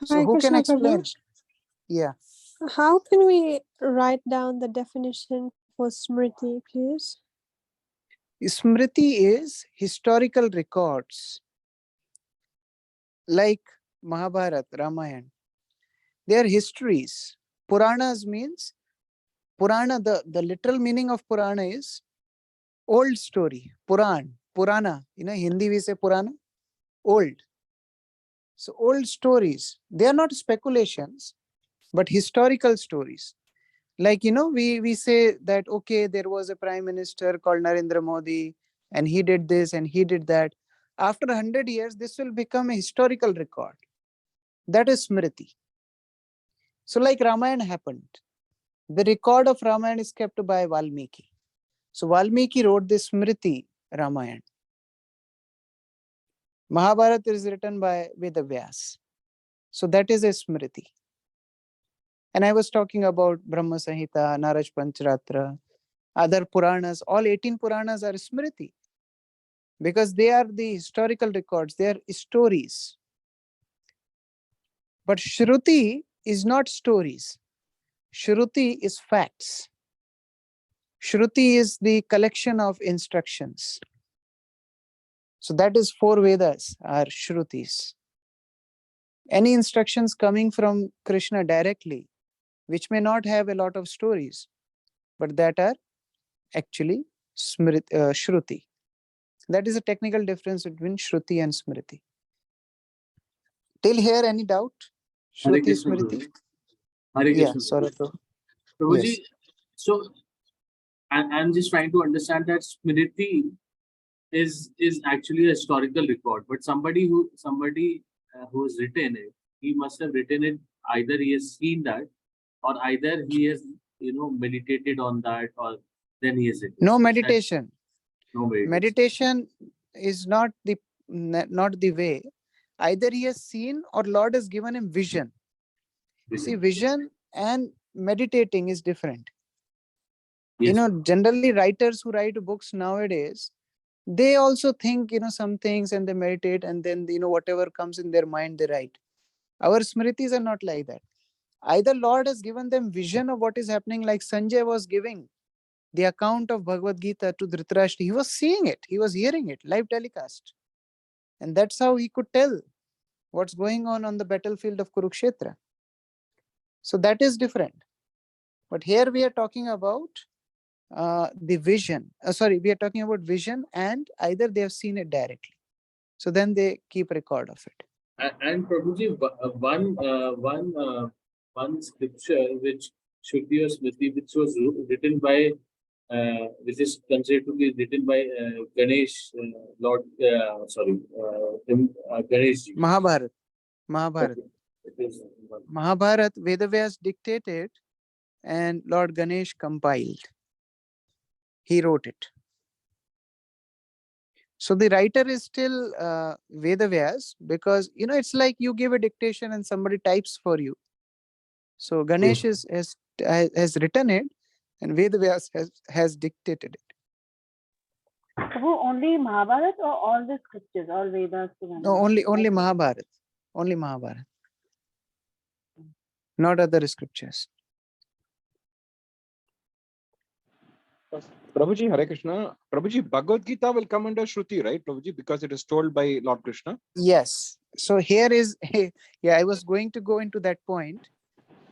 So Hi, who can Krishna explain? Prabhu. Yeah. How can we write down the definition for Smriti, please? Smriti is historical records like Mahabharata, Ramayana. They are histories. Puranas means Purana, the literal meaning of Purana is old story. Purana. Hindi we say Purana, old. So old stories, they are not speculations, but historical stories. Like, we say that, okay, there was a prime minister called Narendra Modi, and he did this and he did that. After 100 years, this will become a historical record. That is Smriti. So like Ramayana happened. The record of Ramayana is kept by Valmiki. So Valmiki wrote this Smriti Ramayana. Mahabharata is written by Vedavyas. So that is a Smriti. And I was talking about Brahma Samhita, Naraj Pancharatra, other Puranas. All 18 Puranas are Smriti because they are the historical records. They are stories. But Shruti is not stories. Shruti is facts. Shruti is the collection of instructions. So that is 4 Vedas are Shrutis. Any instructions coming from Krishna directly, which may not have a lot of stories, but that are actually Shruti. That is a technical difference between Shruti and Smriti. Till here, any doubt? Shruti, Smriti? Hare Yeah, Krishna. sorry. Prabhuji, Yes. so I'm just trying to understand that Smriti is actually a historical record, but somebody who has written it, he must have written it, either he has seen that, or either he has meditated on that, or then he has written. No meditation. No meditation. Meditation is not the way. Either he has seen or Lord has given him vision. See, vision and meditating is different. Yes. Generally writers who write books nowadays, they also think, some things and they meditate, and then, whatever comes in their mind, they write. Our Smritis are not like that. Either Lord has given them vision of what is happening, like Sanjay was giving the account of Bhagavad Gita to Dhritarashtra. He was seeing it, he was hearing it, live telecast. And that's how he could tell what's going on the battlefield of Kurukshetra. So that is different. But here we are talking about the vision. We are talking about vision, and either they have seen it directly. So then they keep record of it. And Prabhuji, one scripture which Shruti or Smriti, which was written by, which is considered to be written by Ganesh, Ganesh ji. Mahabharata. Okay. Mahabharata, Vedavyas dictated and Lord Ganesh compiled. He wrote it. So the writer is still Vedavyas, because it's like you give a dictation and somebody types for you. So Ganesh has written it, and Vedavyas has dictated it. So only Mahabharata or all the scriptures, all Vedas? No, only Mahabharata. Only Mahabharata. Not other scriptures. Prabhuji, Hare Krishna. Prabhuji, Bhagavad Gita will come under Shruti, right, Prabhuji? Because it is told by Lord Krishna. Yes. So here is, I was going to go into that point.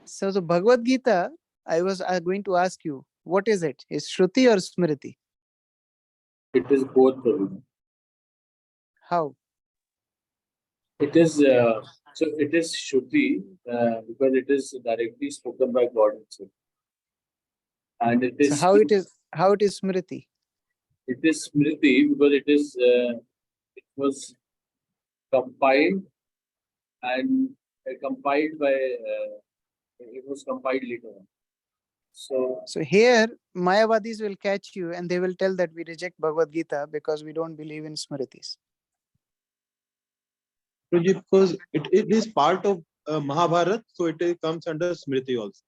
So the Bhagavad Gita, I was going to ask you, what is it? Is Shruti or Smriti? It is both, Prabhuji. How? It is it is Shruti because it is directly spoken by God itself. And it is So how it is Smriti? It is Smriti because it was compiled and compiled by it was compiled later on. So here Mayavadis will catch you and they will tell that we reject Bhagavad Gita because we don't believe in Smritis. Because it is part of Mahabharata, so it comes under Smriti also.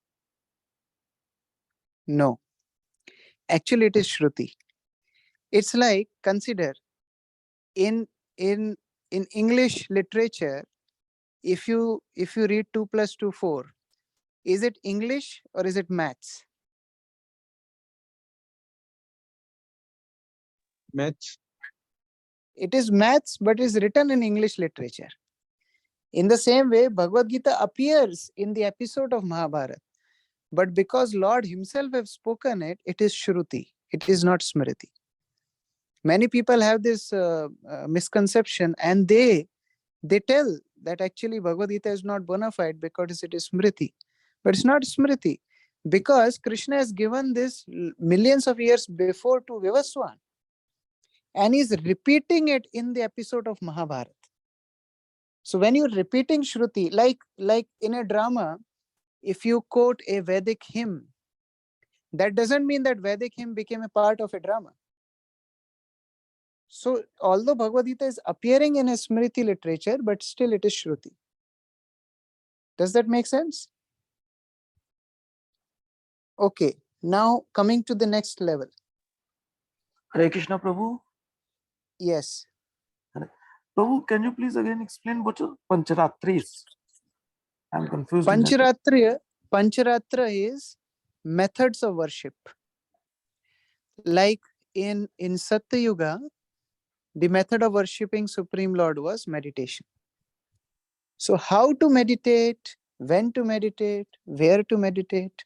No, actually it is Shruti. It's like, consider in English literature, if you read 2 plus 2, 4, is it English or is it maths? Maths. It is maths, but is written in English literature. In the same way, Bhagavad Gita appears in the episode of Mahabharata, but because Lord himself has spoken it, it is Shruti. It is not Smriti. Many people have this misconception, and they tell that actually Bhagavad Gita is not bona fide because it is Smriti. But it's not Smriti, because Krishna has given this millions of years before to Vivaswan, and is repeating it in the episode of Mahabharata. So when you're repeating Shruti, like in a drama, if you quote a Vedic hymn, that doesn't mean that Vedic hymn became a part of a drama. So although Bhagavad Gita is appearing in a Smriti literature, but still it is Shruti. Does that make sense? Okay, now coming to the next level. Hare Krishna, Prabhu. Yes. Prabhu, can you please again explain what are Pancharatris? I'm confused. in that. Pancharatra is methods of worship. Like in Satya Yuga, the method of worshipping Supreme Lord was meditation. So how to meditate, when to meditate, where to meditate,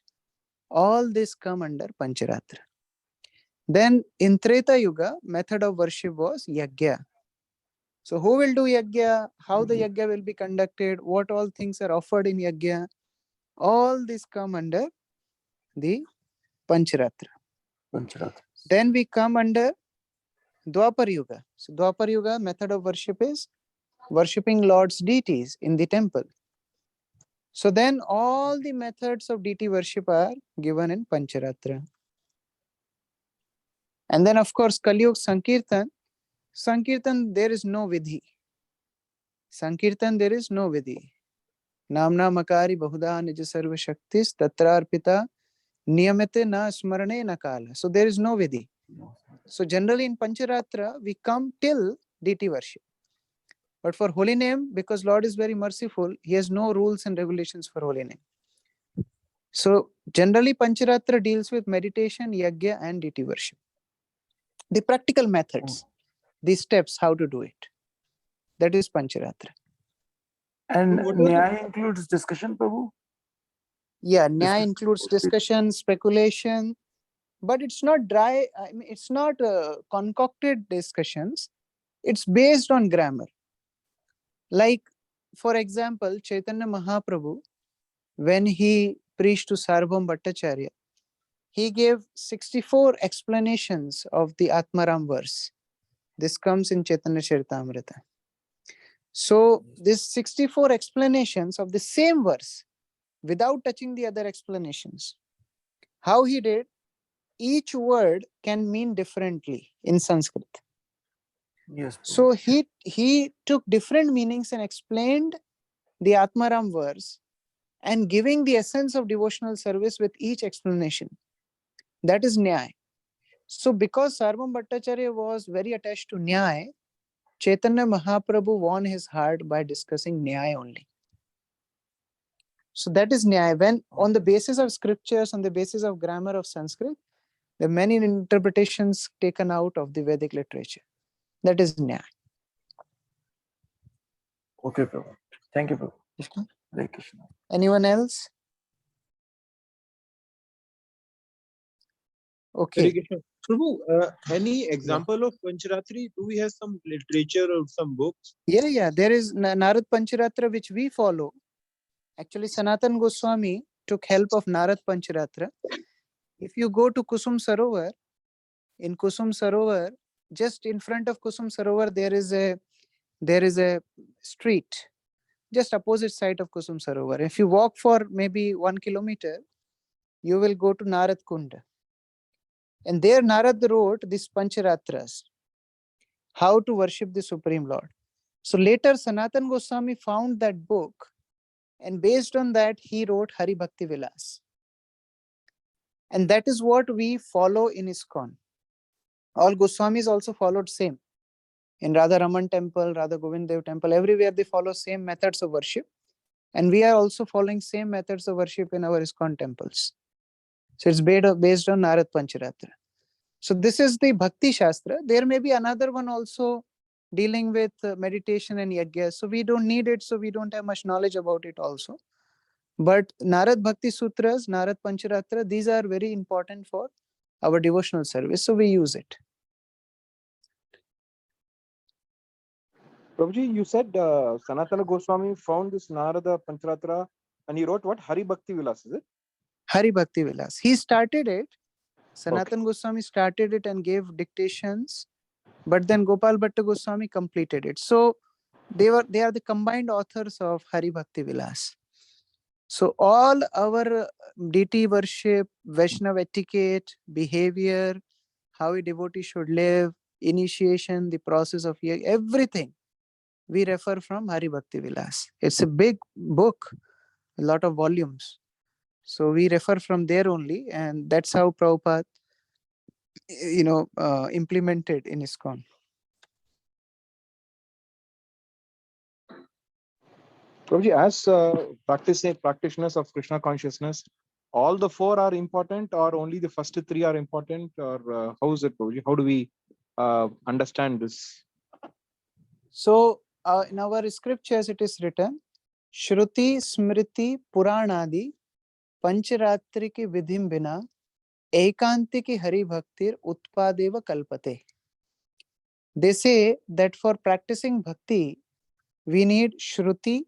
all this come under Pancharatra. Then in Treta Yuga, method of worship was Yajna. So who will do Yajna, how the Yajna will be conducted, what all things are offered in Yajna, all this come under the Pancharatra. Pancharatris. Then we come under Dwapar Yuga. So Dwapar Yuga method of worship is worshipping Lord's deities in the temple. So then all the methods of deity worship are given in Pancharatra. And then of course Kali Yuga Sankirtan. Sankirtan, there is no vidhi. Sankirtan, there is no vidhi. Namna makari bahuda nija sarva shaktis tatrarpita niyamite na smarane na kala. So there is no vidhi. So generally in Pancharatra, we come till deity worship. But for holy name, because Lord is very merciful, he has no rules and regulations for holy name. So generally Pancharatra deals with meditation, yajna and deity worship. The practical methods, the steps, how to do it. That is Pancharatra. And What was the- Nyaya includes discussion, Prabhu? Yeah, Nyaya Discussion. includes discussion, speculation, but it's not dry, I mean, it's not concocted discussions. It's based on grammar. Like, for example, Chaitanya Mahaprabhu, when he preached to Sarvabhauma Bhattacharya, he gave 64 explanations of the Atmaram verse. This comes in Chaitanya Charitamrita. So, this 64 explanations of the same verse, without touching the other explanations. How he did, each word can mean differently in Sanskrit. Yes. Prabhu. So he took different meanings and explained the Atmaram verse and giving the essence of devotional service with each explanation. That is Nyaya. So because Sarvabhauma Bhattacharya was very attached to Nyaya, Chaitanya Mahaprabhu won his heart by discussing Nyaya only. So that is Nyaya. When on the basis of scriptures, on the basis of grammar of Sanskrit, there are many interpretations taken out of the Vedic literature. That is Nyaya. Okay, Prabhu. Thank you, Prabhu. Krishna. Hare Krishna. Anyone else? Hare Okay. Krishna. Prabhu, any example of Pancharatri? Do we have some literature or some books? Yeah. There is Narad Pancharatra, which we follow. Actually, Sanatan Goswami took help of Narad Pancharatra. If you go to Kusum Sarovar, in Kusum Sarovar, just in front of Kusum Sarovar, there is a street, just opposite side of Kusum Sarovar. If you walk for maybe 1 kilometer, you will go to Narad Kunda. And there Narad wrote these Pancharatras, how to worship the Supreme Lord. So later Sanatan Goswami found that book, and based on that he wrote Hari Bhakti Vilas. And that is what we follow in ISKCON. All Goswamis also followed same. In Radha Raman temple, Radha Govind Dev temple, everywhere they follow same methods of worship. And we are also following same methods of worship in our ISKCON temples. So it's based on Narad Pancharatra. So this is the Bhakti Shastra. There may be another one also dealing with meditation and yajna. So we don't need it. So we don't have much knowledge about it also. But Narad Bhakti Sutras, Narad Pancharatra, these are very important for our devotional service. So we use it. Prabhuji, you said Sanatana Goswami found this Narada Pancharatra and he wrote what? Hari Bhakti Vilas, is it? Hari Bhakti Vilas. He started it. Sanatana Goswami started it and gave dictations. But then Gopal Bhatta Goswami completed it. So they are the combined authors of Hari Bhakti Vilas. So all our deity worship, Vaishnava etiquette, behavior, how a devotee should live, initiation, the process of everything, we refer from Hari Bhakti Vilas. It's a big book, a lot of volumes. So we refer from there only, and that's how Prabhupada, implemented in ISKCON. Prabhuji, as practitioners of Krishna consciousness, all the four are important, or only the first three are important, or how is it, Prabhuji? How do we understand this? So in our scriptures, it is written, Shruti, Smriti, Puranadi, Pancharatri ki vidhim bina, Ekanti ki Hari Bhaktir Utpadeva Kalpate. They say that for practicing bhakti, we need Shruti,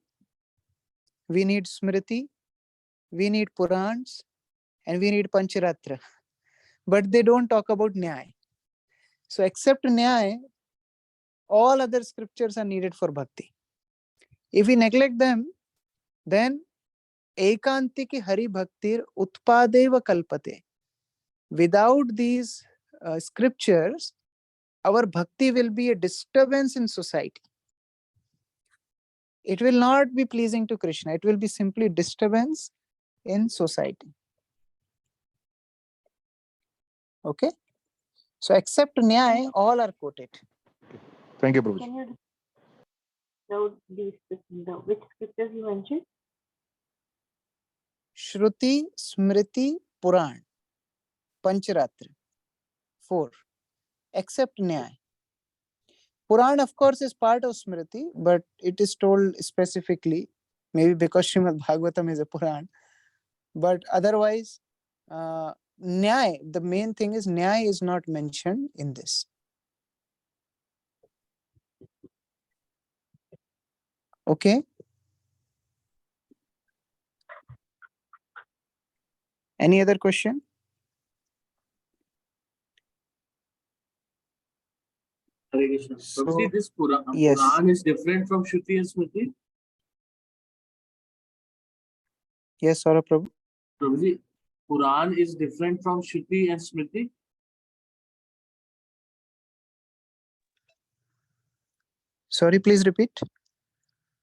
we need Smriti, we need Purans, and we need Pancharatra. But they don't talk about Nyaya. So except Nyaya, all other scriptures are needed for bhakti. If we neglect them, then Ekanti ki Hari Bhaktir Utpadeva Kalpate. Without these scriptures, our bhakti will be a disturbance in society. It will not be pleasing to Krishna. It will be simply disturbance in society. Okay? So except Nyaya, all are quoted. Thank you, Prabhuji. Can you know which scriptures you mentioned? Shruti, Smriti, Puran, Pancharatra. 4. Except Nyaya. Puran, of course, is part of Smriti, but it is told specifically, maybe because Srimad Bhagavatam is a Puran. But otherwise, Nyaya, the main thing is Nyaya is not mentioned in this. Okay? Any other question? Hare Krishna. So, Prabhuji, this yes. Puran is different from Shruti and Smriti? Yes, Saurabh Prabhu. Prabhuji, Puran is different from Shruti and Smriti? Sorry, please repeat.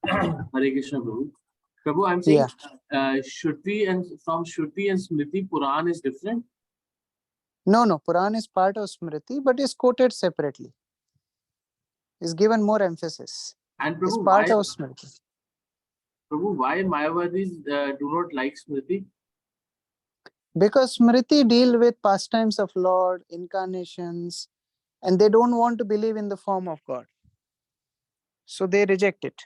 Hare Krishna, Prabhu. Prabhu, I'm saying Shruti and Smriti, Puran is different? No, Puran is part of Smriti, but is quoted separately. Is given more emphasis. And It's Prabhu, part of Smriti. Prabhu, why Mayavadis do not like Smriti? Because Smriti deal with pastimes of Lord, incarnations, and they don't want to believe in the form of God. So they reject it.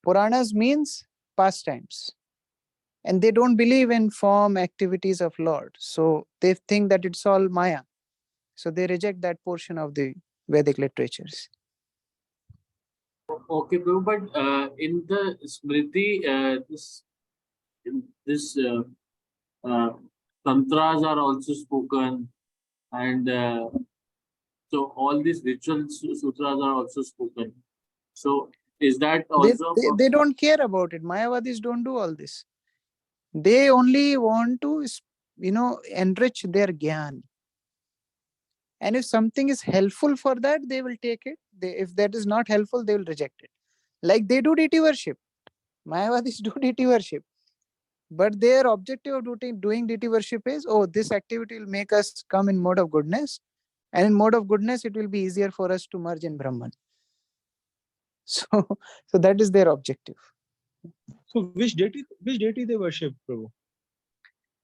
Puranas means pastimes. And they don't believe in form activities of Lord. So they think that it's all Maya. So they reject that portion of the Vedic literatures. Okay, Prabhu, but in the Smriti, this tantras are also spoken, and so all these ritual sutras are also spoken. So is that also? They don't care about it. Mayavadis don't do all this. They only want to, enrich their gyan. And if something is helpful for that, they will take it. If that is not helpful, they will reject it. Like they do deity worship. Mayavadis do deity worship. But their objective of doing deity worship is, oh, this activity will make us come in mode of goodness. And in mode of goodness, it will be easier for us to merge in Brahman. So, so that is their objective. So which deity they worship, Prabhu?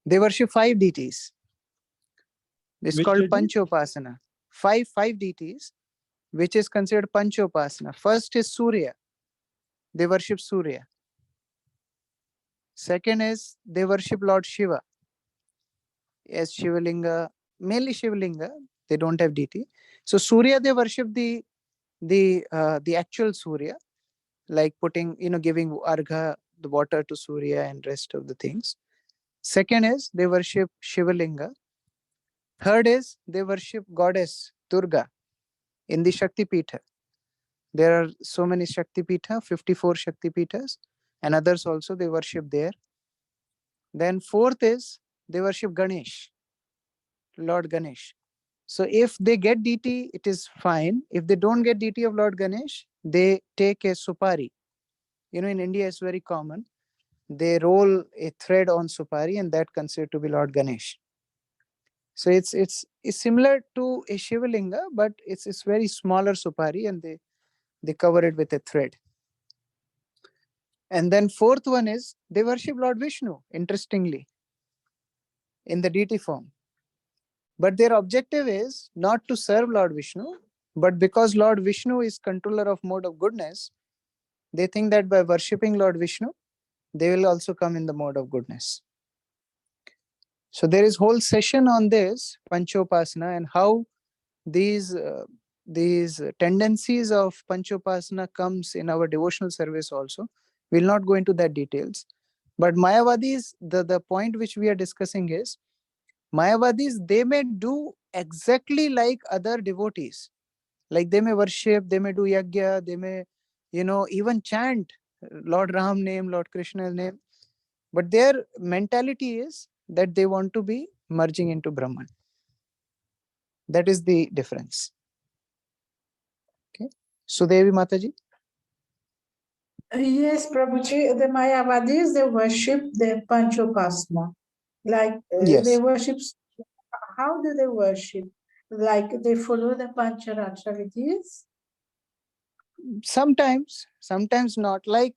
They worship 5 deities. It's Which called deity? Panchopasana. Five deities, which is considered Panchopasana. First is Surya. They worship Surya. Second is they worship Lord Shiva as Shivalinga, mainly Shivalinga. They don't have deity. So Surya, they worship the actual Surya, like putting, giving argha, the water to Surya and rest of the things. Second is they worship Shivalinga. Third is they worship goddess Durga in the Shakti Pitha. There are so many Shakti Pitha, 54 Shakti Pithas, and others also they worship there. Then fourth is they worship Ganesh, Lord Ganesh. So if they get deity, it is fine. If they don't get deity of Lord Ganesh, they take a supari. In India it's very common. They roll a thread on supari and that considered to be Lord Ganesh. So it's similar to a Shivalinga, but it's very smaller supari and they cover it with a thread. And then fourth one is they worship Lord Vishnu, interestingly, in the deity form. But their objective is not to serve Lord Vishnu, but because Lord Vishnu is controller of mode of goodness, they think that by worshipping Lord Vishnu, they will also come in the mode of goodness. So there is whole session on this, Panchopasana, and how these tendencies of Panchopasana comes in our devotional service also. We'll not go into that details. But Mayavadis, the point which we are discussing is, Mayavadis, they may do exactly like other devotees. Like they may worship, they may do yagya, they may, even chant Lord Ram name, Lord Krishna's name. But their mentality is that they want to be merging into Brahman. That is the difference. Okay. So Devi Mataji. Yes, Prabhuji, the Mayavadis, they worship the Panchopasana. Like Yes. they worship, how do they worship? Like they follow the Pancharatra vidhis? Sometimes not. Like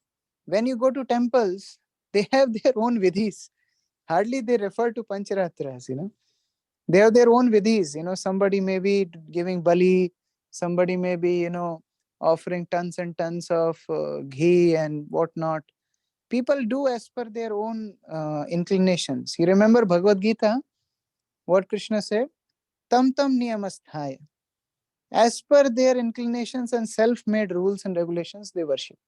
when you go to temples, they have their own vidhis. Hardly they refer to Pancharatras, They have their own vidhis. Somebody may be giving bali, somebody may be, offering tons and tons of ghee and whatnot. People do as per their own inclinations. You remember Bhagavad Gita, what Krishna said? Tam tam niyamasthaya. As per their inclinations and self-made rules and regulations, they worship.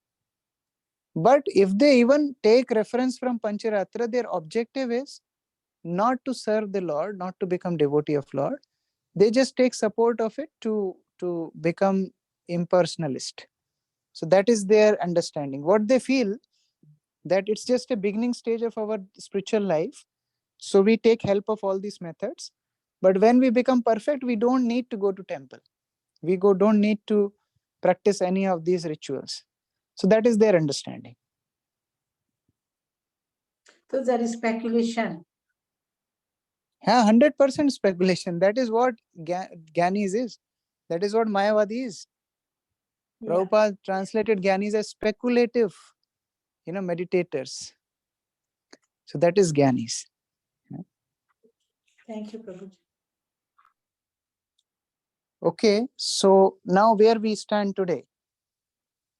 But if they even take reference from Pancharatra, their objective is not to serve the Lord, not to become devotee of Lord. They just take support of it to become impersonalist. So that is their understanding. What they feel, that it's just a beginning stage of our spiritual life. So we take help of all these methods. But when we become perfect, we don't need to go to temple. We don't need to practice any of these rituals. So that is their understanding. So there is speculation. Yeah, 100% speculation. That is what Gyanis is. That is what Mayavadi is. Yeah. Prabhupada translated Gyanis as speculative, meditators. So that is Gyanis. Thank you, Prabhuji. Okay, so now where we stand today?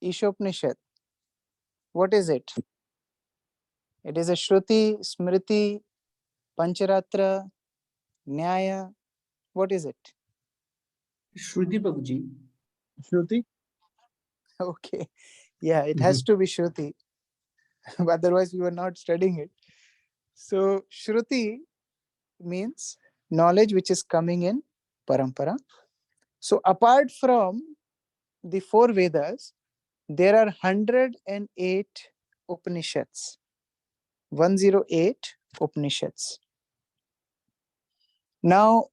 Isopnishad. What is it? It is a Shruti, Smriti, Pancharatra, Nyaya. What is it? Shruti Prabhuji. Shruti? Okay. Yeah, it has to be Shruti. Otherwise, we were not studying it. So, Shruti means knowledge which is coming in parampara. So, apart from the 4 Vedas, there are 108 Upanishads. 108 Upanishads. Now,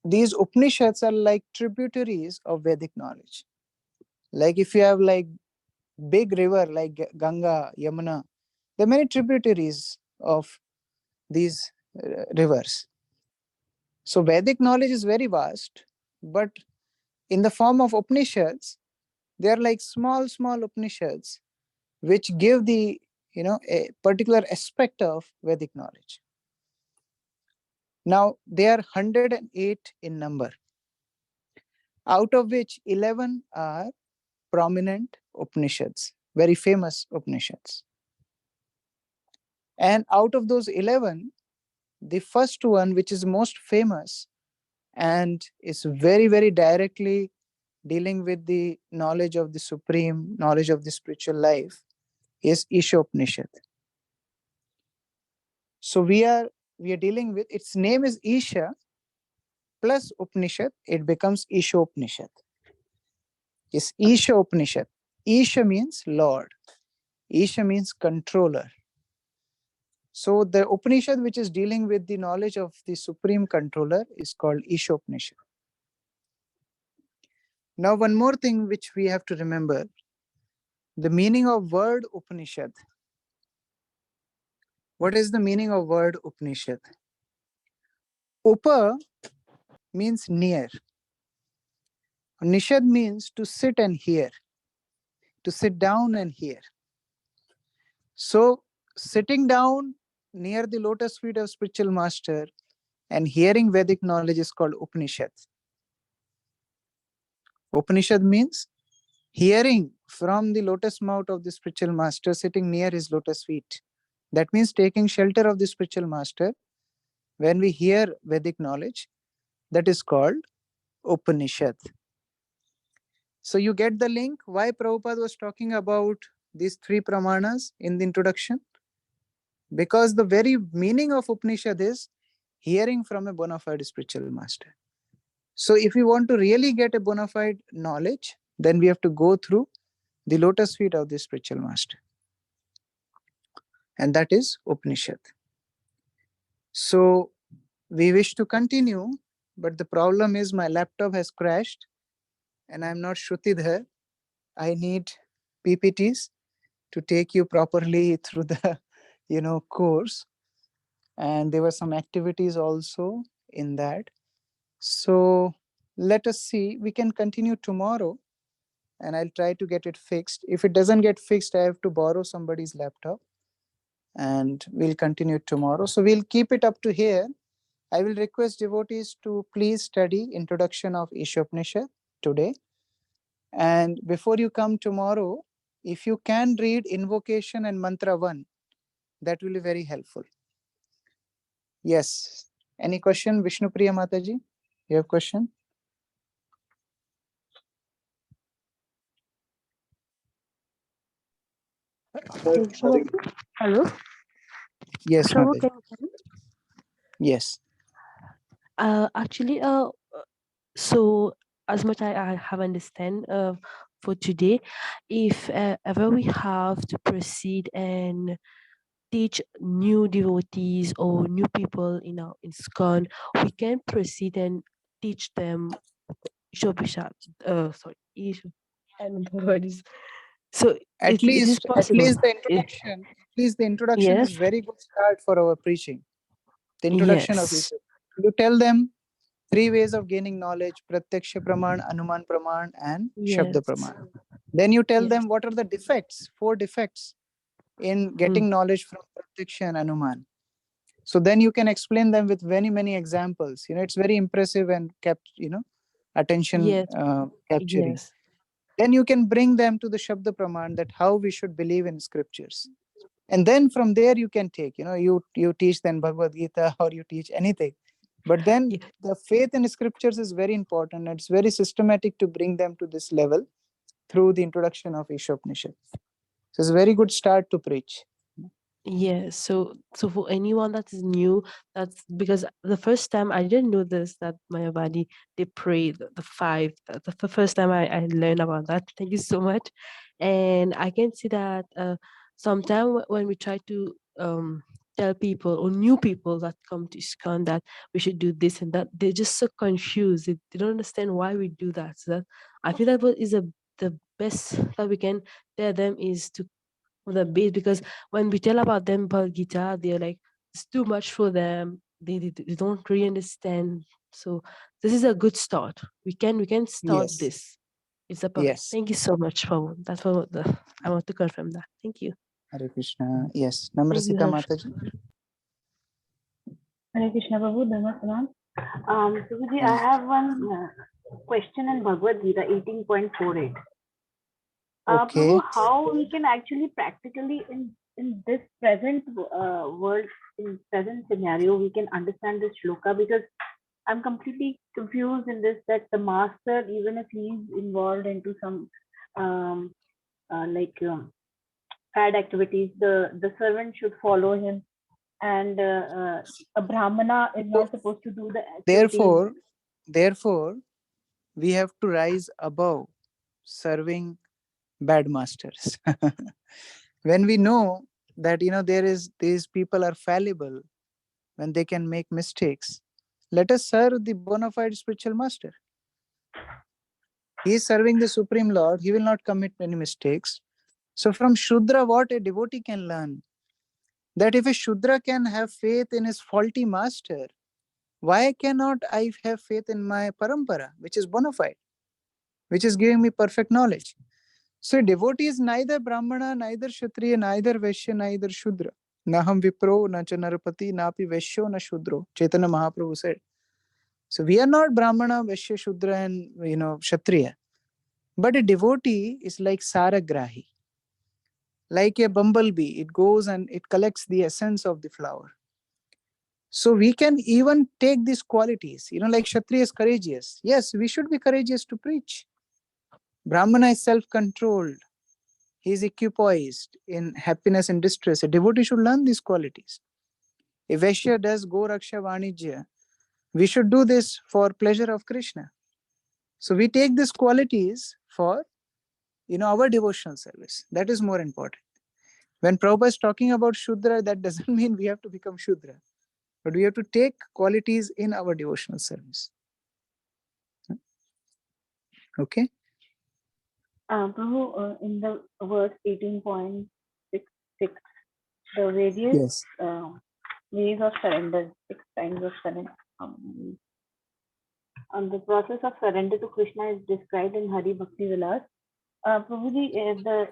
these Upanishads are like tributaries of Vedic knowledge. Like if you have like big river like Ganga, Yamuna, there are many tributaries of these rivers. So Vedic knowledge is very vast, but in the form of Upanishads, they are like small Upanishads which give the a particular aspect of Vedic knowledge. Now they are 108 in number, out of which 11 are prominent Upanishads, very famous Upanishads. And out of those 11, the first one, which is most famous and is very directly dealing with the knowledge of the supreme, knowledge of the spiritual life, is Isopnishad. So we are dealing with, its name is Isha plus Upanishad, it becomes Isopnishad. It's Isha Upanishad. Isha means Lord. Isha means controller. So the Upanishad which is dealing with the knowledge of the supreme controller is called Isopnishad. Now one more thing which we have to remember, the meaning of word Upanishad. What is the meaning of word Upanishad? Upa means near. Nishad means to sit and hear, to sit down and hear. So sitting down near the lotus feet of spiritual master and hearing Vedic knowledge is called Upanishad. Upanishad means hearing from the lotus mouth of the spiritual master, sitting near his lotus feet. That means taking shelter of the spiritual master. When we hear Vedic knowledge, that is called Upanishad. So you get the link why Prabhupada was talking about these three pramanas in the introduction? Because the very meaning of Upanishad is hearing from a bona fide spiritual master. So if we want to really get a bona fide knowledge, then we have to go through the lotus feet of the spiritual master. And that is Upanishad. So we wish to continue, but the problem is my laptop has crashed and I'm not Shrutidhar. I need PPTs to take you properly through the course. And there were some activities also in that. So let us see, we can continue tomorrow and I'll try to get it fixed. If it doesn't get fixed, I have to borrow somebody's laptop and we'll continue tomorrow. So we'll keep it up to here. I will request devotees to please study Introduction of Isopnishad today. And before you come tomorrow, if you can read Invocation and Mantra 1, that will be very helpful. Yes. Any question, Vishnupriya Mataji? You have question? Hello. Yes, Prabhu, Mataji. can you hear me? Yes. Actually, so as much I have understand for today, if ever we have to proceed and teach new devotees or new people in our ISKCON, we can proceed and teach them Isopnishad. And the word is so. At It is least possible. the introduction Yes. is very good start for our preaching. The introduction of Yes. Isha. You tell them 3 ways of gaining knowledge: Pratyaksha Praman, Anuman Praman, and Shabda Yes. Praman. Then you tell Yes. them what are the defects, 4 defects in getting knowledge from Pratyaksha and Anuman. So then you can explain them with many examples. It's very impressive and attention Yes. capturing. Yes. Then you can bring them to the Shabda Praman, that how we should believe in scriptures. And then from there you can take, you teach them Bhagavad Gita or you teach anything. But then the faith in scriptures is very important. It's very systematic to bring them to this level through the introduction of Isopnishad. So it's a very good start to preach. Yes. So for anyone that is new, that's because the first time I didn't know this, that Mayavadi, they pray the 5. That's the first time I learned about that. Thank you so much. And I can see that sometimes when we try to tell people or new people that come to ISKCON that we should do this and that, they're just so confused. They don't understand why we do that. So that I think that what is the best that we can tell them is to the base, because when we tell about them Bhagavad Gita, they're like, it's too much for them. they don't really understand. So this is a good start. We can start Yes. this. It's a perfect. Yes. Thank you so much for that. I want to confirm that. Thank you. Hare Krishna. Yes. Thank you, Namrasita Harsh. Mataji. Hare Krishna Prabhu, Dharma Prabhuji, I have one question in Bhagavad Gita 18.48. Okay. Prabhu, how we can actually practically in this present world, in present scenario, we can understand this shloka, because I'm completely confused in this, that the master, even if he's involved into some bad activities, the servant should follow him, and a brahmana is not supposed to do the activities. Therefore, we have to rise above serving bad masters. When we know that these people are fallible, when they can make mistakes, let us serve the bona fide spiritual master. He is serving the Supreme Lord. He will not commit any mistakes. So from Shudra, what a devotee can learn, that if a Shudra can have faith in his faulty master, why cannot I have faith in my parampara, which is bona fide, which is giving me perfect knowledge? So a devotee is neither Brahmana, neither Kshatriya, neither Vaishya, neither Shudra. Naham Vipro, na cha Narapati, napi Vaishyo, na Shudro. Chaitanya Mahaprabhu said. So we are not Brahmana, Vaishya, Shudra, and Kshatriya. But a devotee is like Saragrahi. Like a bumblebee, it goes and it collects the essence of the flower. So we can even take these qualities, like Kshatriya is courageous. Yes, we should be courageous to preach. Brahmana is self-controlled. He is equipoised in happiness and distress. A devotee should learn these qualities. If Vaishya does Go Raksha Vanijya, we should do this for pleasure of Krishna. So we take these qualities for our devotional service. That is more important. When Prabhupada is talking about Shudra, that doesn't mean we have to become Shudra, but we have to take qualities in our devotional service. Okay? Prabhu, in the verse 18.66, the various ways of surrender, 6 times of surrender. And the process of surrender to Krishna is described in Hari Bhakti Vilas. Prabhuji, the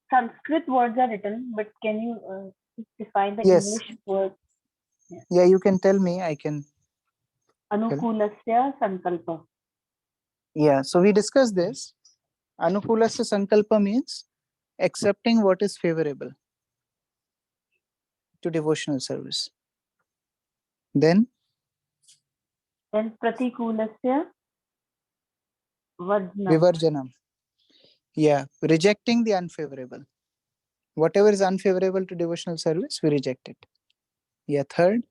Sanskrit words are written, but can you define the English word? Yeah, you can tell me. I can. Anukulasya Sankalpa. Yeah, so we discussed this. Anukulasya Sankalpa means accepting what is favorable to devotional service. Then Pratikulasya Vivarjanam. Yeah, rejecting the unfavorable. Whatever is unfavorable to devotional service, we reject it. Yeah, third.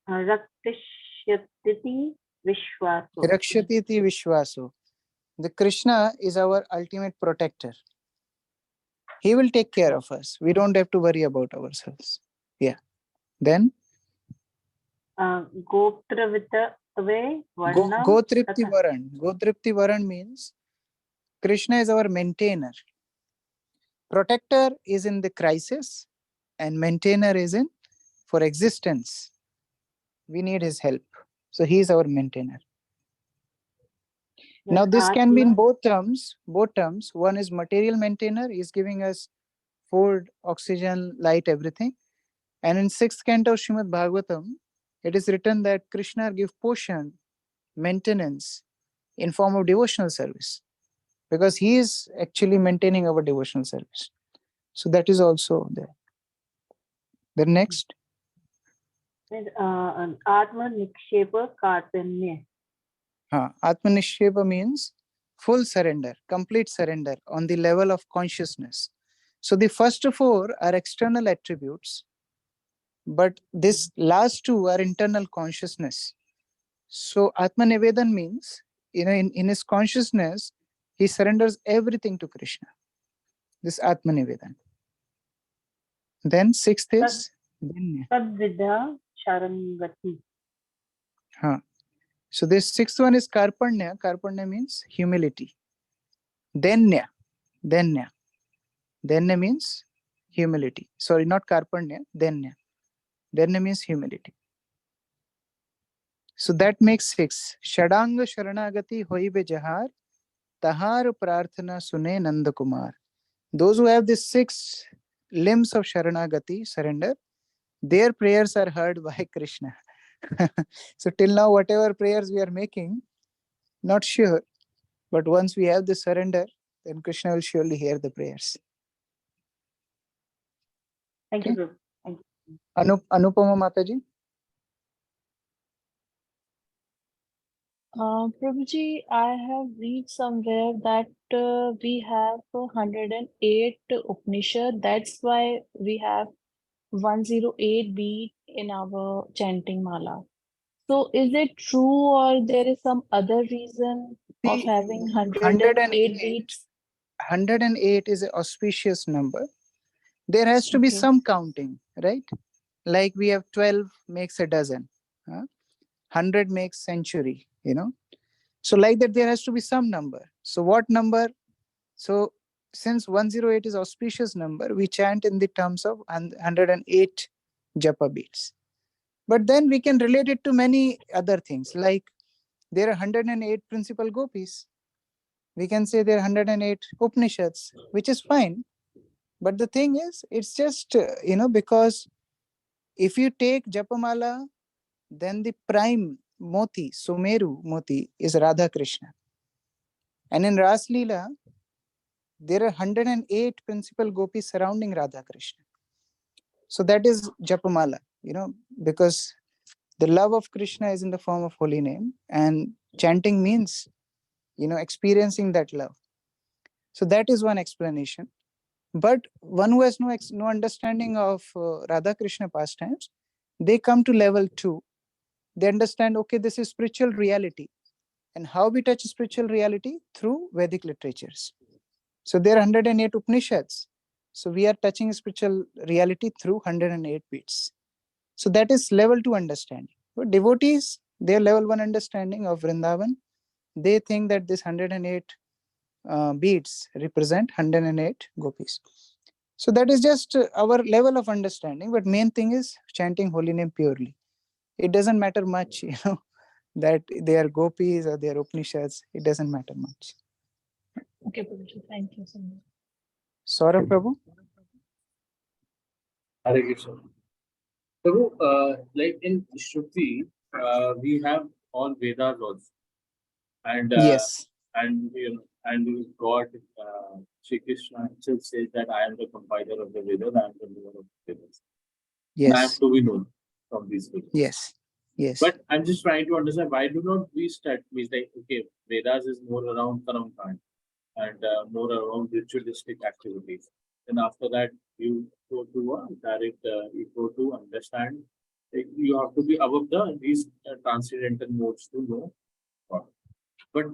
Rakshatiti Vishwaso. Rakshatiti Vishwaso. The Krishna is our ultimate protector. He will take care of us. We don't have to worry about ourselves. Yeah. Then Gotrivita Varnam. Gotripti Varan. Gotripti Varan means Krishna is our maintainer. Protector is in the crisis and maintainer is in for existence. We need his help. So he is our maintainer. Now this can be in both terms. One is material maintainer. He is giving us food, oxygen, light, everything. And in 6th canto of Srimad Bhagavatam, it is written that Krishna gives portion, maintenance in form of devotional service, because he is actually maintaining our devotional service. So that is also there. The next. Atma Nikshepa Kartanya. Atma Nikshepa means full surrender, complete surrender on the level of consciousness. So the first 4 are external attributes, but this last 2 are internal consciousness. So Atma Nivedan means, in his consciousness, he surrenders everything to Krishna. This Atma Nivedan. Then 6th is Tadvidha Sharangati. So this 6th one is Karpanya. Karpanya means humility. Denya. Denya means humility. Sorry, not Karpanya. Denya means humility. So that makes 6. Shadanga Sharanagati Hoibe Jahar, Tahar Prarthana Sune Nanda Kumar. Those who have the 6 limbs of Sharanagati, surrender, their prayers are heard by Krishna. So till now, whatever prayers we are making, not sure. But once we have the surrender, then Krishna will surely hear the prayers. Thank you, Prabhu. Thank you. Anupama Mataji. Prabhuji, I have read somewhere that we have 108 Upanishad. That's why we have 108 beat in our chanting mala. So is it true or there is some other reason of See, having 108 108 beats? 108 is an auspicious number. There has to be Okay. some counting, right? Like we have 12 makes a dozen. 100 makes century, So like that, there has to be some number. So what number? So since 108 is auspicious number, we chant in the terms of 108 japa beats. But then we can relate it to many other things. Like there are 108 principal gopis. We can say there are 108 Upanishads, which is fine. But the thing is, it's just, because if you take Japamala, then the prime Moti, Sumeru Moti, is Radha Krishna. And in Ras Leela, there are 108 principal gopis surrounding Radha Krishna. So that is Japamala, because the love of Krishna is in the form of holy name, and chanting means, experiencing that love. So that is one explanation. But one who has no understanding of Radha Krishna pastimes, they come to level 2. They understand, okay, this is spiritual reality. And how we touch spiritual reality? Through Vedic literatures. So there are 108 Upanishads. So we are touching spiritual reality through 108 beats. So that is level 2 understanding. But devotees, their level 1 understanding of Vrindavan, they think that this 108 beats represent 108 gopis. So that is just our level of understanding. But main thing is chanting holy name purely. It doesn't matter much, that they are gopis or they are Upanishads. It doesn't matter much. Okay, Prabhuji. Thank you so much. Saurabh Prabhu. Hare Krishna. Prabhu, like in Shruti, we have all Vedas also, and Yes. and God, Shri Krishna himself says that I am the compiler of the Vedas, I am the knower of the Vedas. I have Yes. to be known from these Vedas. Yes. Yes. But I'm just trying to understand, why do not we start with, like, okay, Vedas is more around Karamkand and more around ritualistic activities. Then after that, you go to a direct, you go to understand. Like, you have to be above these transcendental modes to know God. But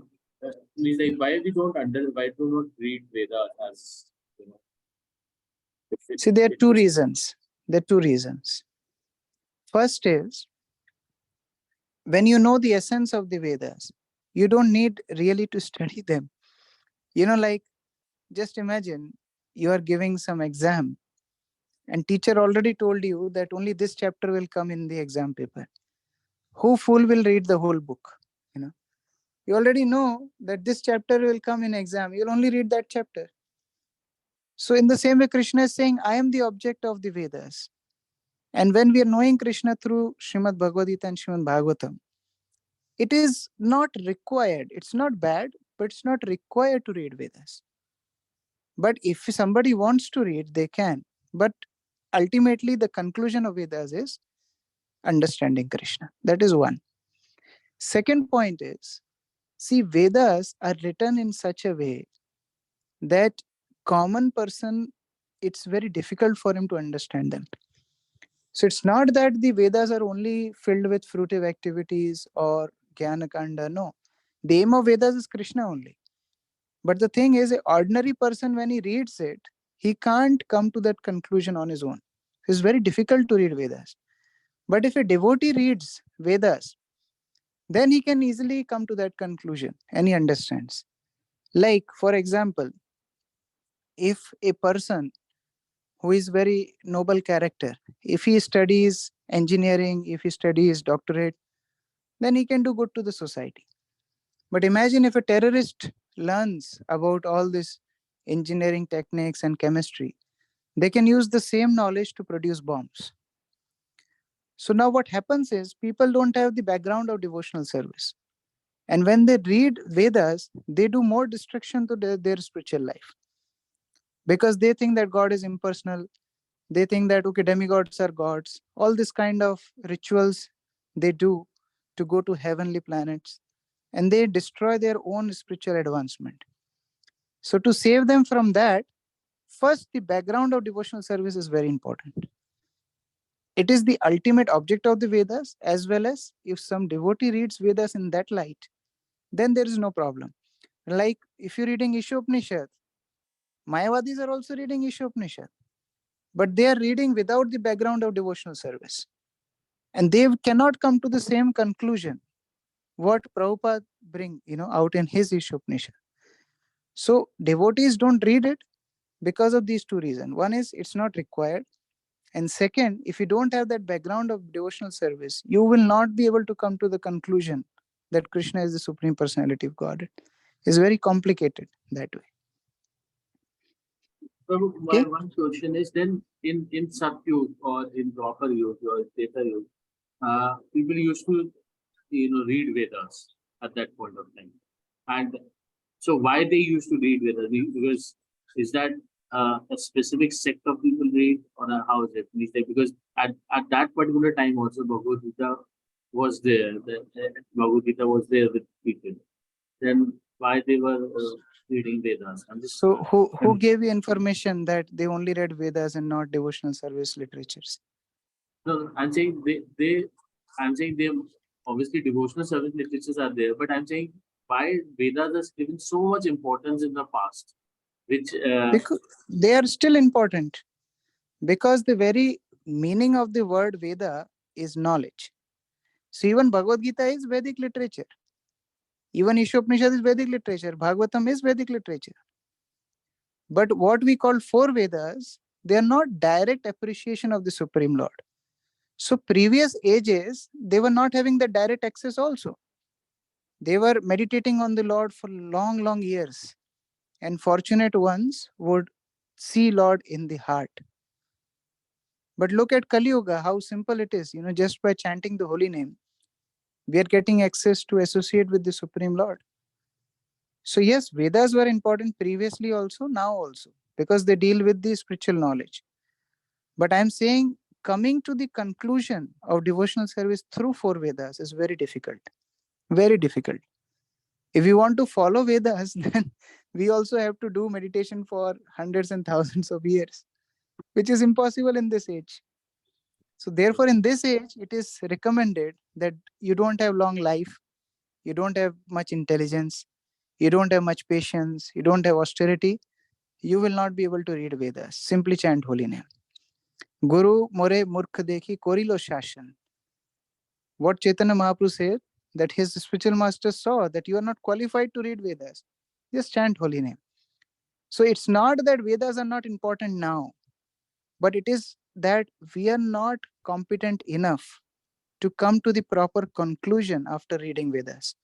means like, why do not read Vedas as, See, there are two reasons. First is, when you know the essence of the Vedas, you don't need really to study them. Like, just imagine you are giving some exam and teacher already told you that only this chapter will come in the exam paper. Who fool will read the whole book? You already know that this chapter will come in exam. You'll only read that chapter. So in the same way, Krishna is saying, I am the object of the Vedas. And when we are knowing Krishna through Srimad Bhagavad Gita and Srimad Bhagavatam, it is not required. It's not bad, but it's not required to read Vedas. But if somebody wants to read, they can. But ultimately, the conclusion of Vedas is understanding Krishna. That is one. Second point is, see, Vedas are written in such a way that common person, it's very difficult for him to understand them. So it's not that the Vedas are only filled with fruitive activities or Jnana Kanda. No. The aim of Vedas is Krishna only. But the thing is, an ordinary person, when he reads it, he can't come to that conclusion on his own. It's very difficult to read Vedas. But if a devotee reads Vedas, then he can easily come to that conclusion and he understands. Like, for example, if a person who is very noble character, if he studies engineering, if he studies doctorate, then he can do good to the society. But imagine if a terrorist learns about all this engineering techniques and chemistry, they can use the same knowledge to produce bombs. So now what happens is people don't have the background of devotional service. And when they read Vedas, they do more destruction to their spiritual life. Because they think that God is impersonal. They think that, okay, demigods are gods. All this kind of rituals they do to go to heavenly planets. And they destroy their own spiritual advancement. So to save them from that, first, the background of devotional service is very important. It is the ultimate object of the Vedas, as well as if some devotee reads Vedas in that light, then there is no problem. Like if you're reading Isopnishad, Mayavadis are also reading Isopnishad, but they are reading without the background of devotional service. And they cannot come to the same conclusion what Prabhupada bring, out in his Isopnishad. So devotees don't read it because of these two reasons. One is it's not required. And second, if you don't have that background of devotional service, you will not be able to come to the conclusion that Krishna is the Supreme Personality of Godhead. It's very complicated that way. So my one question is then in Satyug or in Dwapar Yuga or Treta Yuga, people used to read Vedas at that point of time. And so why they used to read Vedas? Because is that a specific sect of people read, or how is it? Because at that particular time also Bhagavad Gita was there. Bhagavad Gita was there with people. Then why they were reading Vedas? So who gave you information that they only read Vedas and not devotional service literatures? No, I'm saying they obviously devotional service literatures are there, but I'm saying why Vedas is given so much importance in the past, which because they are still important, because the very meaning of the word Veda is knowledge. So even Bhagavad Gita is Vedic literature. Even Isopnishad is Vedic literature. Bhagavatam is Vedic literature. But what we call four Vedas, they are not direct appreciation of the Supreme Lord. So previous ages, they were not having the direct access also. They were meditating on the Lord for long, long years. And fortunate ones would see Lord in the heart. But look at Kali Yuga, how simple it is. Just by chanting the holy name, we are getting access to associate with the Supreme Lord. So yes, Vedas were important previously also, now also, because they deal with the spiritual knowledge. But I'm saying coming to the conclusion of devotional service through four Vedas is very difficult. Very difficult. If you want to follow Vedas, then we also have to do meditation for hundreds and thousands of years, which is impossible in this age. So therefore, in this age, it is recommended that you don't have long life, you don't have much intelligence, you don't have much patience, you don't have austerity, you will not be able to read Vedas. Simply chant holy name. Guru more murkha dekhi korilo shashan. What Chaitanya Mahaprabhu said, that his spiritual master saw that you are not qualified to read Vedas. Just chant holy name. So it's not that Vedas are not important now, but it is that we are not competent enough to come to the proper conclusion after reading Vedas.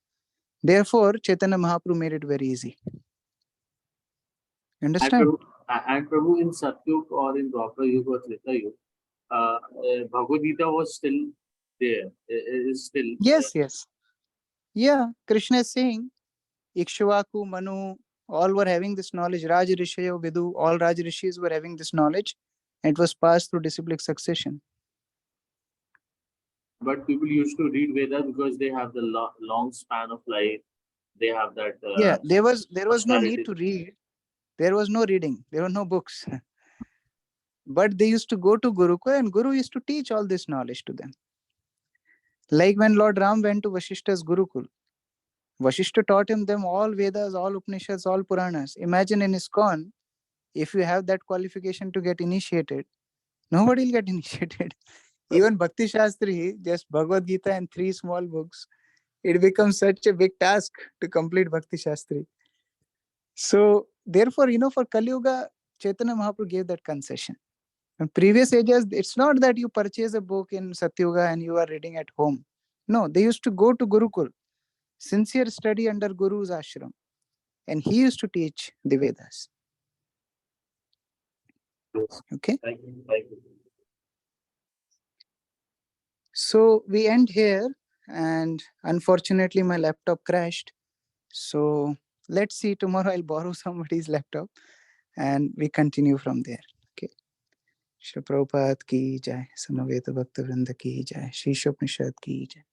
Therefore, Chaitanya Mahaprabhu made it very easy. Understand? And Prabhu, in Satyug or in Dwapar Yuga or Treta Yuga, Bhagavad Gita was still there. It is still Yes, yes. Yeah, Krishna is saying, Ikshvaku, Manu, all were having this knowledge. Raj Rishayo, Vidu, all Raj Rishis were having this knowledge. And it was passed through disciplic succession. But people used to read Vedas because they have the long span of life. They have that. Yeah, there was no need to read. There was no reading. There were no books. But they used to go to Gurukul, and Guru used to teach all this knowledge to them. Like when Lord Ram went to Vashishta's Gurukul, Vashishta taught him them all Vedas, all Upanishads, all Puranas. Imagine in ISKCON, if you have that qualification to get initiated, nobody will get initiated. Even Bhakti Sastri, just Bhagavad Gita and 3 small books, it becomes such a big task to complete Bhakti Sastri. So therefore, for Kali Yuga, Chaitanya Mahaprabhu gave that concession. In previous ages, it's not that you purchase a book in Satyuga and you are reading at home. No, they used to go to Gurukul, sincere study under Guru's ashram. And he used to teach the Vedas. Okay. So we end here, and unfortunately my laptop crashed. So let's see, tomorrow I'll borrow somebody's laptop and we continue from there. Okay. Shri Prabhupada ki jai, Samaveta Bhakta Vrinda ki jai, Shri Isopnishad ki jai.